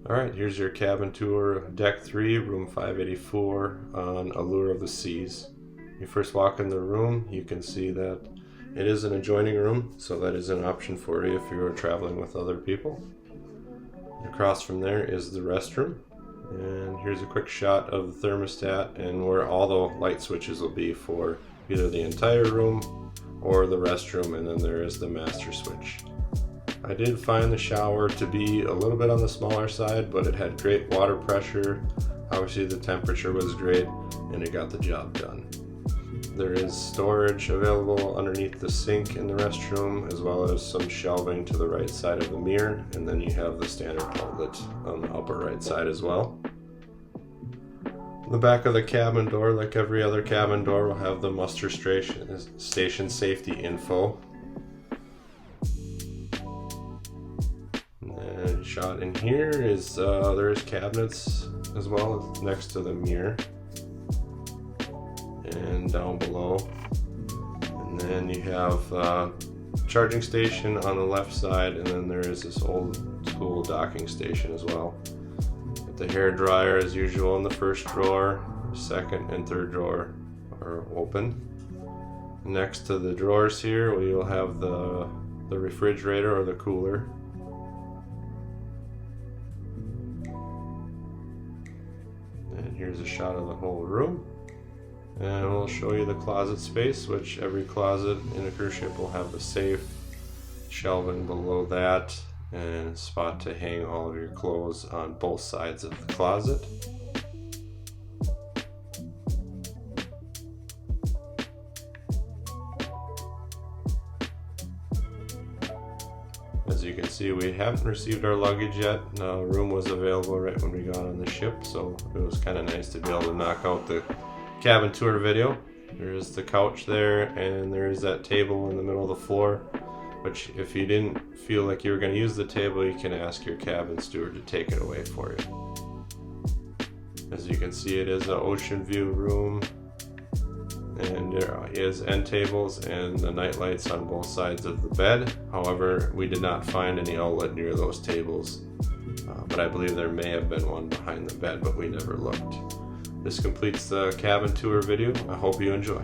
Alright, here's your cabin tour, deck 3, room 584 on Allure of the Seas. You first walk in the room, you can see that it is an adjoining room, so that is an option for you if you are traveling with other people. Across from there is the restroom, and here's a quick shot of the thermostat and where all the light switches will be for either the entire room or the restroom, and then there is the master switch. I did find the shower to be a little bit on the smaller side, but it had great water pressure. Obviously the temperature was great and it got the job done. There is storage available underneath the sink in the restroom, as well as some shelving to the right side of the mirror, and then you have the standard outlet on the upper right side as well. The back of the cabin door, like every other cabin door, will have the muster station safety info. And shot in here is there's cabinets as well next to the mirror and down below, and then you have charging station on the left side, and then there is this old school docking station as well. The hair dryer as usual in the first drawer, second and third drawer are open. Next to the drawers here we will have the refrigerator or the cooler. And here's a shot of the whole room. And we'll show you the closet space, which every closet in a cruise ship will have a safe, shelving below that, and a spot to hang all of your clothes on both sides of the closet. As you can see, we haven't received our luggage yet. No room was available right when we got on the ship, so it was kind of nice to be able to knock out the cabin tour video. There's the couch there, and there's that table in the middle of the floor, which if you didn't feel like you were going to use the table, you can ask your cabin steward to take it away for you. As you can see, it is an Oceanview room, and there is end tables and the night lights on both sides of the bed. However, we did not find any outlet near those tables, but I believe there may have been one behind the bed, but we never looked. This completes the cabin tour video. I hope you enjoy.